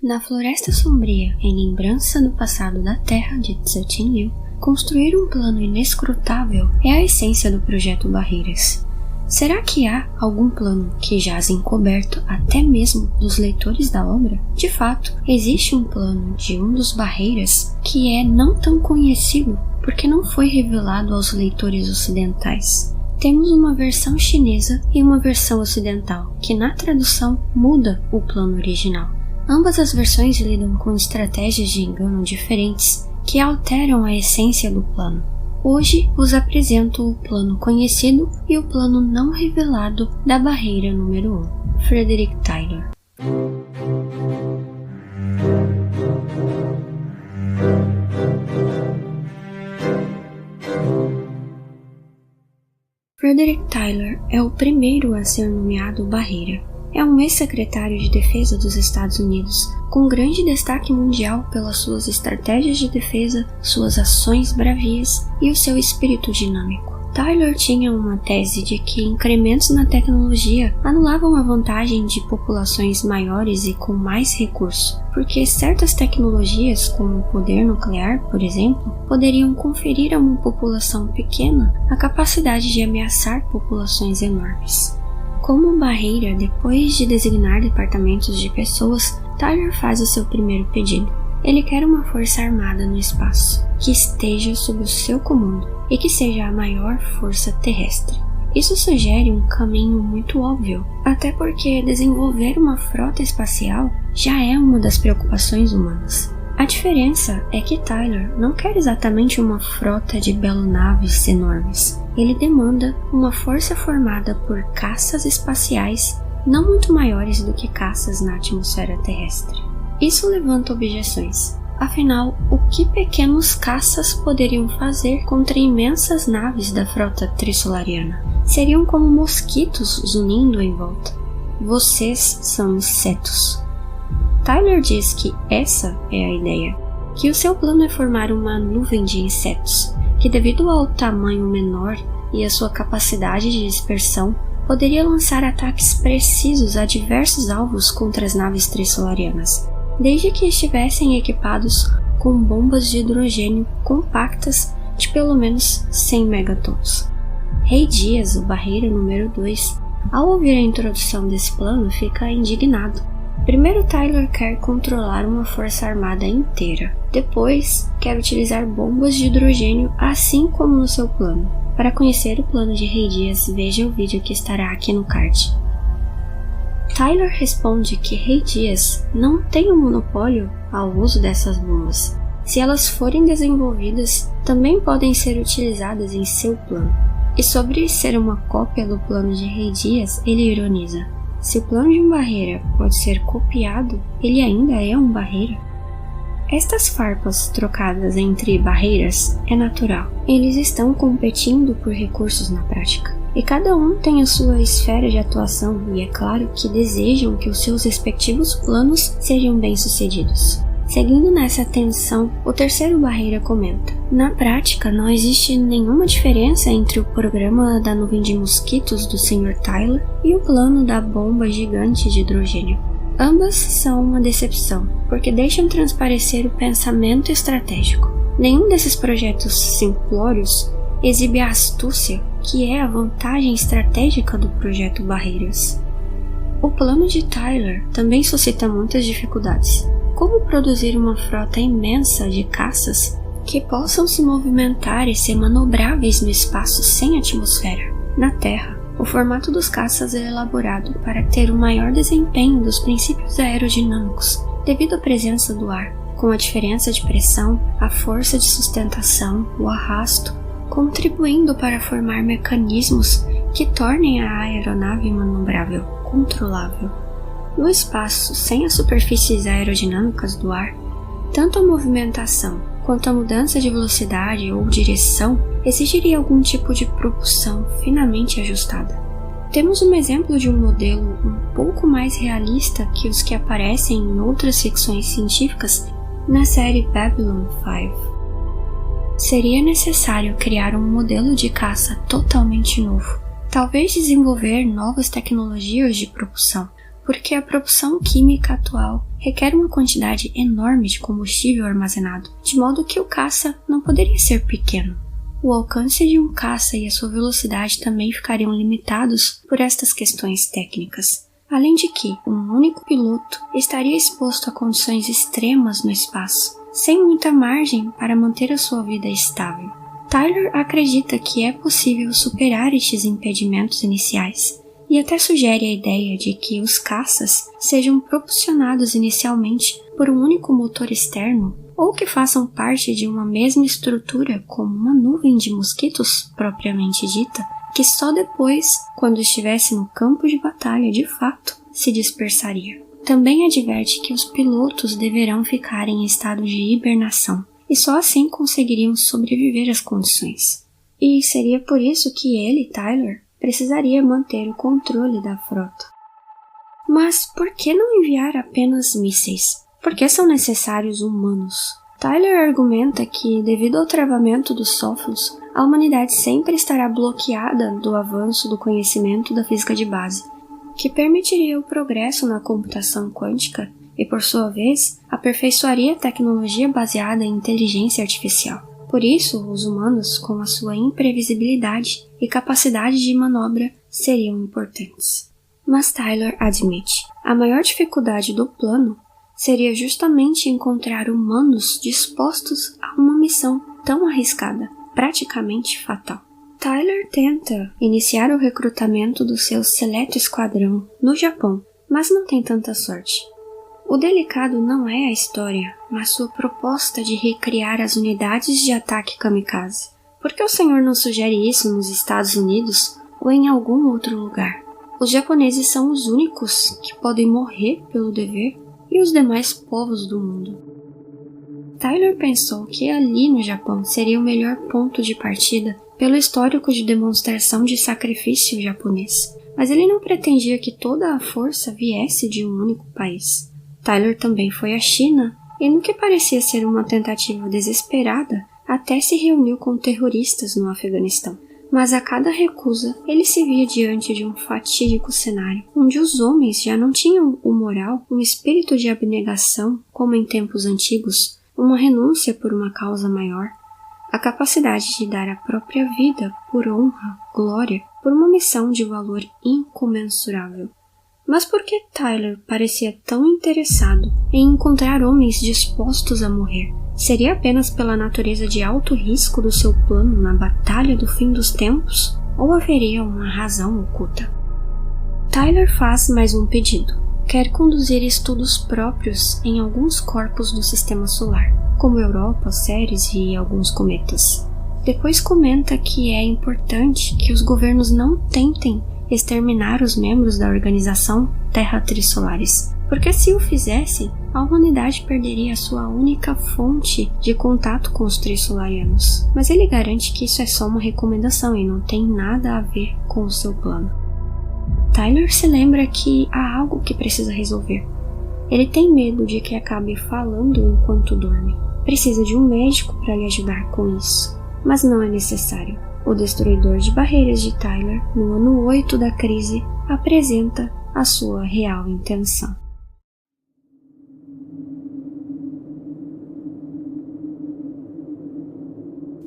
Na Floresta Sombria, em lembrança do passado da Terra de Tsutinliu, construir um plano inescrutável é a essência do projeto Barreiras. Será que há algum plano que jaz encoberto até mesmo dos leitores da obra? De fato, existe um plano de um dos Barreiras que é não tão conhecido porque não foi revelado aos leitores ocidentais. Temos uma versão chinesa e uma versão ocidental, que na tradução muda o plano original. Ambas as versões lidam com estratégias de engano diferentes que alteram a essência do plano. Hoje vos apresento o plano conhecido e o plano não revelado da Barreira número 1, Frederick Tyler. Frederick Tyler é o primeiro a ser nomeado Barreira. É um ex-secretário de defesa dos Estados Unidos, com grande destaque mundial pelas suas estratégias de defesa, suas ações bravias e o seu espírito dinâmico. Tyler tinha uma tese de que incrementos na tecnologia anulavam a vantagem de populações maiores e com mais recursos, porque certas tecnologias, como o poder nuclear, por exemplo, poderiam conferir a uma população pequena a capacidade de ameaçar populações enormes. Como barreira, depois de designar departamentos de pessoas, Tyler faz o seu primeiro pedido. Ele quer uma força armada no espaço, que esteja sob o seu comando e que seja a maior força terrestre. Isso sugere um caminho muito óbvio, até porque desenvolver uma frota espacial já é uma das preocupações humanas. A diferença é que Tyler não quer exatamente uma frota de belonaves enormes. Ele demanda uma força formada por caças espaciais não muito maiores do que caças na atmosfera terrestre. Isso levanta objeções. Afinal, o que pequenos caças poderiam fazer contra imensas naves da frota trissolariana? Seriam como mosquitos zunindo em volta. Vocês são insetos. Tyler diz que essa é a ideia, que o seu plano é formar uma nuvem de insetos, que devido ao tamanho menor e à sua capacidade de dispersão, poderia lançar ataques precisos a diversos alvos contra as naves trissolarianas, desde que estivessem equipados com bombas de hidrogênio compactas de pelo menos 100 megatons. Rei Dias, o Barreira número 2, ao ouvir a introdução desse plano, fica indignado. Primeiro, Tyler quer controlar uma força armada inteira. Depois, quer utilizar bombas de hidrogênio assim como no seu plano. Para conhecer o plano de Rei Dias, veja o vídeo que estará aqui no card. Tyler responde que Rei Dias não tem um monopólio ao uso dessas bombas. Se elas forem desenvolvidas, também podem ser utilizadas em seu plano. E sobre ser uma cópia do plano de Rei Dias, ele ironiza: se o plano de um Barreira pode ser copiado, ele ainda é um Barreira? Estas farpas trocadas entre barreiras é natural. Eles estão competindo por recursos na prática. E cada um tem a sua esfera de atuação e é claro que desejam que os seus respectivos planos sejam bem-sucedidos. Seguindo nessa tensão, o terceiro Barreira comenta: na prática, não existe nenhuma diferença entre o programa da nuvem de mosquitos do Sr. Tyler e o plano da bomba gigante de hidrogênio. Ambas são uma decepção, porque deixam transparecer o pensamento estratégico. Nenhum desses projetos simplórios exibe a astúcia, que é a vantagem estratégica do projeto Barreiras. O plano de Tyler também suscita muitas dificuldades. Como produzir uma frota imensa de caças que possam se movimentar e ser manobráveis no espaço sem atmosfera? Na Terra, o formato dos caças é elaborado para ter o maior desempenho dos princípios aerodinâmicos, devido à presença do ar, com a diferença de pressão, a força de sustentação, o arrasto, contribuindo para formar mecanismos que tornem a aeronave manobrável, controlável. No espaço, sem as superfícies aerodinâmicas do ar, tanto a movimentação quanto a mudança de velocidade ou direção exigiria algum tipo de propulsão finamente ajustada. Temos um exemplo de um modelo um pouco mais realista que os que aparecem em outras ficções científicas na série Babylon 5. Seria necessário criar um modelo de caça totalmente novo, talvez desenvolver novas tecnologias de propulsão, porque a propulsão química atual requer uma quantidade enorme de combustível armazenado, de modo que o caça não poderia ser pequeno. O alcance de um caça e a sua velocidade também ficariam limitados por estas questões técnicas. Além de que, um único piloto estaria exposto a condições extremas no espaço, sem muita margem para manter a sua vida estável. Tyler acredita que é possível superar estes impedimentos iniciais, e até sugere a ideia de que os caças sejam propulsionados inicialmente por um único motor externo, ou que façam parte de uma mesma estrutura como uma nuvem de mosquitos propriamente dita, que só depois, quando estivesse no campo de batalha de fato, se dispersaria. Também adverte que os pilotos deverão ficar em estado de hibernação, e só assim conseguiriam sobreviver às condições. E seria por isso que ele, Tyler, precisaria manter o controle da frota. Mas por que não enviar apenas mísseis? Por que são necessários humanos? Tyler argumenta que, devido ao travamento dos sófilos, a humanidade sempre estará bloqueada do avanço do conhecimento da física de base, que permitiria o progresso na computação quântica e, por sua vez, aperfeiçoaria a tecnologia baseada em inteligência artificial. Por isso, os humanos, com a sua imprevisibilidade e capacidade de manobra, seriam importantes. Mas Tyler admite, a maior dificuldade do plano seria justamente encontrar humanos dispostos a uma missão tão arriscada, praticamente fatal. Tyler tenta iniciar o recrutamento do seu seleto esquadrão no Japão, mas não tem tanta sorte. O delicado não é a história, mas sua proposta de recriar as unidades de ataque kamikaze. Por que o senhor não sugere isso nos Estados Unidos ou em algum outro lugar? Os japoneses são os únicos que podem morrer pelo dever e os demais povos do mundo. Tyler pensou que ali no Japão seria o melhor ponto de partida pelo histórico de demonstração de sacrifício japonês, mas ele não pretendia que toda a força viesse de um único país. Tyler também foi à China e, no que parecia ser uma tentativa desesperada, até se reuniu com terroristas no Afeganistão. Mas a cada recusa, ele se via diante de um fatídico cenário, onde os homens já não tinham o moral, um espírito de abnegação, como em tempos antigos, uma renúncia por uma causa maior, a capacidade de dar a própria vida por honra, glória, por uma missão de valor incomensurável. Mas por que Tyler parecia tão interessado em encontrar homens dispostos a morrer? Seria apenas pela natureza de alto risco do seu plano na batalha do fim dos tempos? Ou haveria uma razão oculta? Tyler faz mais um pedido. Quer conduzir estudos próprios em alguns corpos do sistema solar, como Europa, Ceres e alguns cometas. Depois comenta que é importante que os governos não tentem exterminar os membros da organização Terra Trissolaris, porque se o fizessem, a humanidade perderia a sua única fonte de contato com os Trissolarianos. Mas ele garante que isso é só uma recomendação e não tem nada a ver com o seu plano. Tyler se lembra que há algo que precisa resolver. Ele tem medo de que acabe falando enquanto dorme. Precisa de um médico para lhe ajudar com isso, mas não é necessário. O destruidor de barreiras de Tyler, no ano 8 da crise, apresenta a sua real intenção.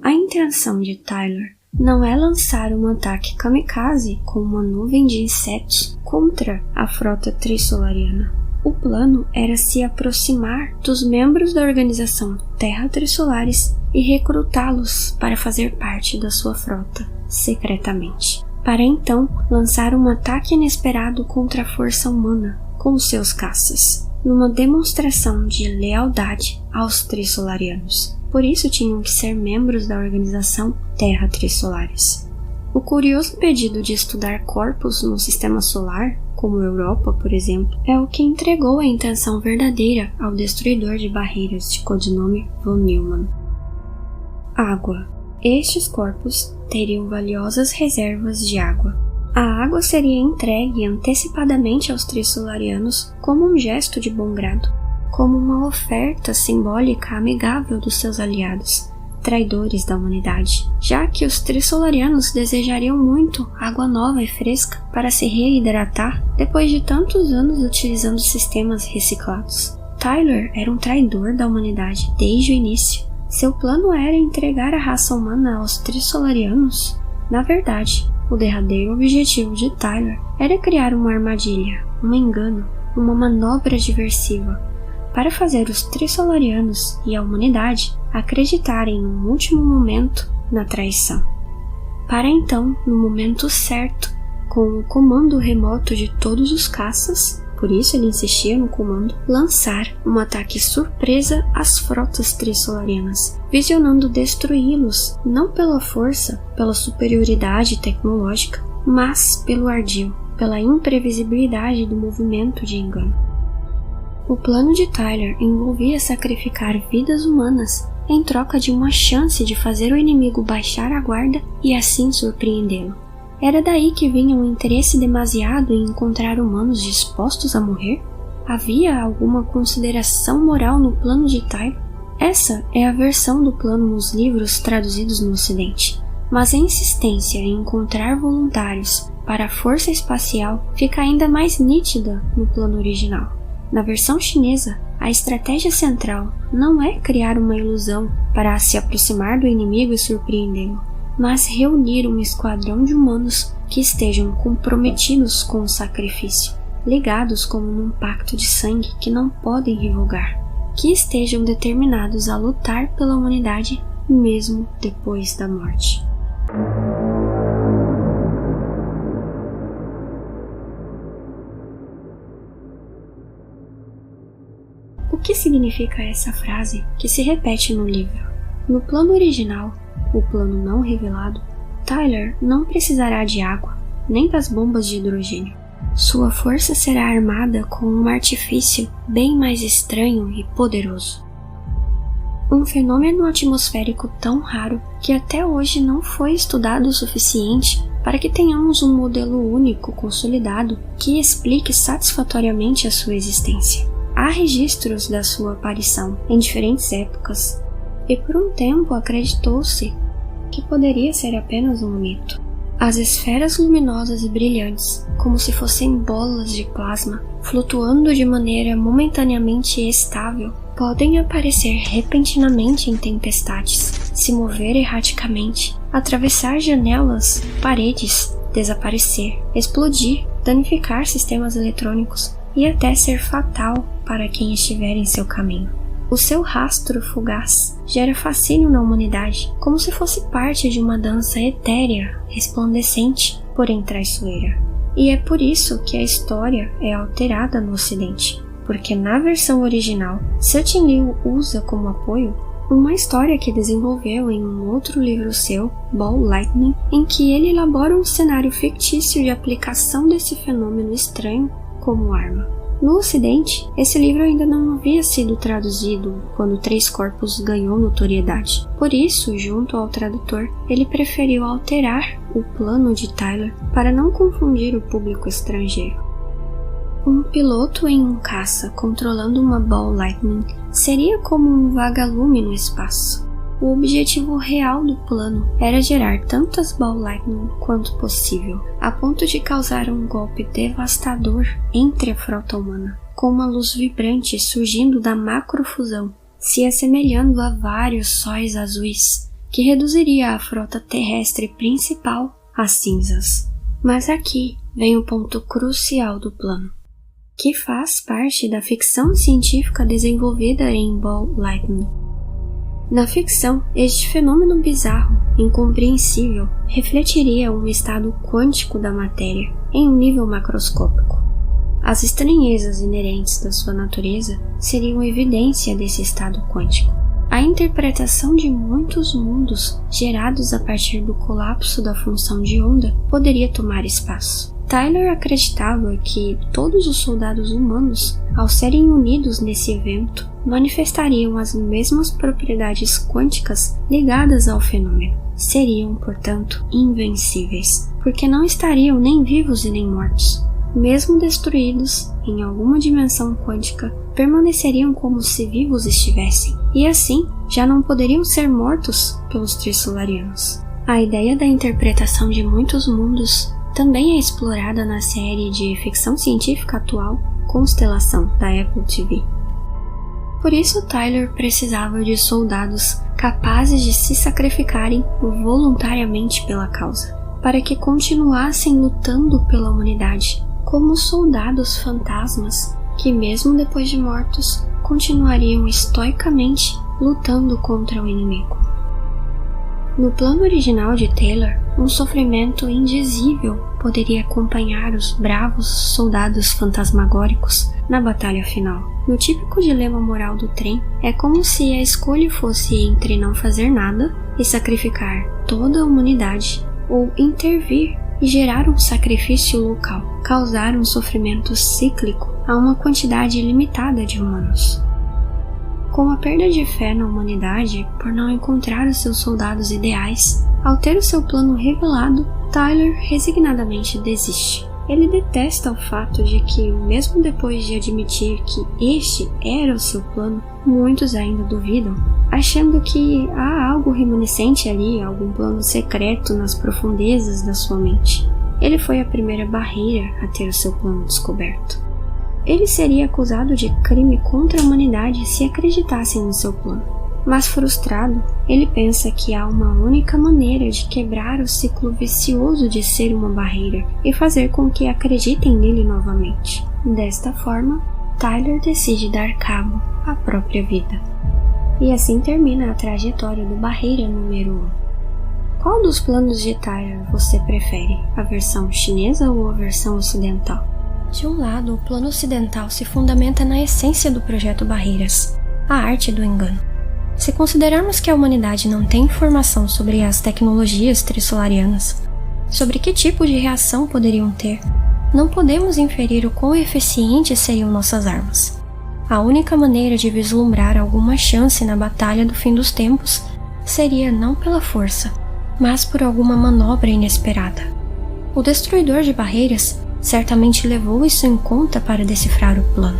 A intenção de Tyler não é lançar um ataque kamikaze com uma nuvem de insetos contra a frota trissolariana. O plano era se aproximar dos membros da organização Terra Trissolaris e recrutá-los para fazer parte da sua frota, secretamente, para então lançar um ataque inesperado contra a força humana com seus caças, numa demonstração de lealdade aos Trissolarianos. Por isso tinham que ser membros da organização Terra Trissolaris. O curioso pedido de estudar corpos no sistema solar, como Europa, por exemplo, é o que entregou a intenção verdadeira ao destruidor de barreiras de codinome Von Neumann. Água. Estes corpos teriam valiosas reservas de água. A água seria entregue antecipadamente aos Trissolarianos como um gesto de bom grado, como uma oferta simbólica amigável dos seus aliados, traidores da humanidade, já que os Trissolarianos desejariam muito água nova e fresca para se reidratar depois de tantos anos utilizando sistemas reciclados. Tyler era um traidor da humanidade desde o início. Seu plano era entregar a raça humana aos Trissolarianos. Na verdade, o derradeiro objetivo de Tyler era criar uma armadilha, um engano, uma manobra diversiva, para fazer os Trissolarianos e a humanidade acreditarem num último momento na traição. Para então, no momento certo, com o comando remoto de todos os caças, por isso ele insistia no comando, lançar um ataque surpresa às frotas Trissolarianas, visionando destruí-los não pela força, pela superioridade tecnológica, mas pelo ardil, pela imprevisibilidade do movimento de engano. O plano de Tyler envolvia sacrificar vidas humanas em troca de uma chance de fazer o inimigo baixar a guarda e assim surpreendê-lo. Era daí que vinha um interesse demasiado em encontrar humanos dispostos a morrer? Havia alguma consideração moral no plano de Tyler? Essa é a versão do plano nos livros traduzidos no Ocidente, mas a insistência em encontrar voluntários para a força espacial fica ainda mais nítida no plano original. Na versão chinesa, a estratégia central não é criar uma ilusão para se aproximar do inimigo e surpreendê-lo, mas reunir um esquadrão de humanos que estejam comprometidos com o sacrifício, ligados como num pacto de sangue que não podem revogar, que estejam determinados a lutar pela humanidade mesmo depois da morte. O que significa essa frase que se repete no livro? No plano original, o plano não revelado, Tyler não precisará de água, nem das bombas de hidrogênio. Sua força será armada com um artifício bem mais estranho e poderoso. Um fenômeno atmosférico tão raro que até hoje não foi estudado o suficiente para que tenhamos um modelo único consolidado que explique satisfatoriamente a sua existência. Há registros da sua aparição em diferentes épocas, e por um tempo acreditou-se que poderia ser apenas um mito. As esferas luminosas e brilhantes, como se fossem bolas de plasma, flutuando de maneira momentaneamente estável, podem aparecer repentinamente em tempestades, se mover erraticamente, atravessar janelas, paredes, desaparecer, explodir, danificar sistemas eletrônicos e até ser fatal para quem estiver em seu caminho. O seu rastro fugaz gera fascínio na humanidade, como se fosse parte de uma dança etérea, resplandecente, porém traiçoeira. E é por isso que a história é alterada no Ocidente, porque na versão original, Cixin Liu usa como apoio uma história que desenvolveu em um outro livro seu, Ball Lightning, em que ele elabora um cenário fictício de aplicação desse fenômeno estranho como arma. No Ocidente, esse livro ainda não havia sido traduzido quando Três Corpos ganhou notoriedade. Por isso, junto ao tradutor, ele preferiu alterar o plano de Tyler para não confundir o público estrangeiro. Um piloto em um caça controlando uma Ball Lightning seria como um vagalume no espaço. O objetivo real do plano era gerar tantas Ball Lightning quanto possível, a ponto de causar um golpe devastador entre a frota humana, com uma luz vibrante surgindo da macrofusão, se assemelhando a vários sóis azuis, que reduziria a frota terrestre principal a cinzas. Mas aqui vem o ponto crucial do plano, que faz parte da ficção científica desenvolvida em Ball Lightning. Na ficção, este fenômeno bizarro, incompreensível, refletiria um estado quântico da matéria em um nível macroscópico. As estranhezas inerentes da sua natureza seriam evidência desse estado quântico. A interpretação de muitos mundos gerados a partir do colapso da função de onda poderia tomar espaço. Tyler acreditava que todos os soldados humanos, ao serem unidos nesse evento, manifestariam as mesmas propriedades quânticas ligadas ao fenômeno. Seriam, portanto, invencíveis, porque não estariam nem vivos e nem mortos. mesmo destruídos em alguma dimensão quântica, permaneceriam como se vivos estivessem, e assim já não poderiam ser mortos pelos Trissolarianos. A ideia da interpretação de muitos mundos também é explorada na série de ficção científica atual Constelação, da Apple TV. Por isso, Tyler precisava de soldados capazes de se sacrificarem voluntariamente pela causa, para que continuassem lutando pela humanidade, como soldados fantasmas que, mesmo depois de mortos, continuariam estoicamente lutando contra o inimigo. No plano original de Taylor, um sofrimento indizível poderia acompanhar os bravos soldados fantasmagóricos na batalha final. No típico dilema moral do trem, é como se a escolha fosse entre não fazer nada e sacrificar toda a humanidade, ou intervir e gerar um sacrifício local, causar um sofrimento cíclico a uma quantidade limitada de humanos. Com a perda de fé na humanidade por não encontrar os seus soldados ideais, ao ter o seu plano revelado, Tyler resignadamente desiste. Ele detesta o fato de que, mesmo depois de admitir que este era o seu plano, muitos ainda duvidam, achando que há algo remanescente ali, algum plano secreto nas profundezas da sua mente. Ele foi a primeira barreira a ter o seu plano descoberto. Ele seria acusado de crime contra a humanidade se acreditassem no seu plano. Mas frustrado, ele pensa que há uma única maneira de quebrar o ciclo vicioso de ser uma barreira e fazer com que acreditem nele novamente. Desta forma, Tyler decide dar cabo à própria vida. E assim termina a trajetória do Barreira número 1. Qual dos planos de Tyler você prefere? A versão chinesa ou a versão ocidental? De um lado, o plano ocidental se fundamenta na essência do projeto Barreiras, a arte do engano. Se considerarmos que a humanidade não tem informação sobre as tecnologias trissolarianas, sobre que tipo de reação poderiam ter, não podemos inferir o quão eficientes seriam nossas armas. A única maneira de vislumbrar alguma chance na batalha do fim dos tempos seria não pela força, mas por alguma manobra inesperada. O destruidor de barreiras certamente levou isso em conta para decifrar o plano.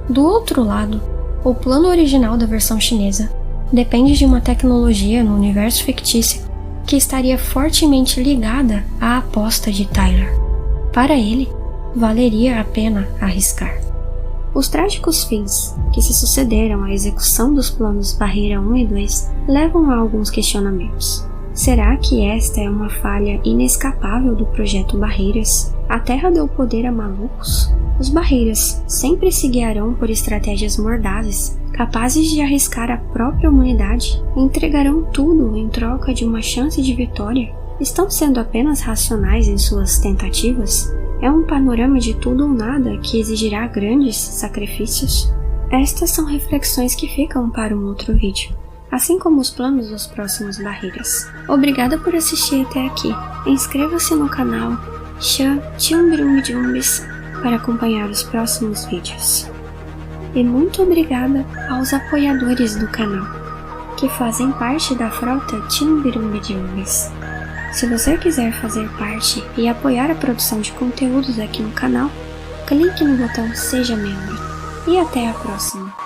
Do outro lado, o plano original da versão chinesa depende de uma tecnologia no universo fictício que estaria fortemente ligada à aposta de Tyler. Para ele, valeria a pena arriscar. Os trágicos fins que se sucederam à execução dos planos Barreira 1 e 2 levam a alguns questionamentos. Será que esta é uma falha inescapável do projeto Barreiras? A Terra deu poder a malucos? Os Barreiras sempre se guiarão por estratégias mordazes, capazes de arriscar a própria humanidade? Entregarão tudo em troca de uma chance de vitória? Estão sendo apenas racionais em suas tentativas? É um panorama de tudo ou nada que exigirá grandes sacrifícios? Estas são reflexões que ficam para um outro vídeo, assim como os planos dos próximos Barreiras. Obrigada por assistir até aqui. Inscreva-se no canal Chan Tiumbirumbidjumbis para acompanhar os próximos vídeos. E muito obrigada aos apoiadores do canal, que fazem parte da frota Tiumbirumbidjumbis. Se você quiser fazer parte e apoiar a produção de conteúdos aqui no canal, clique no botão Seja Membro. E até a próxima!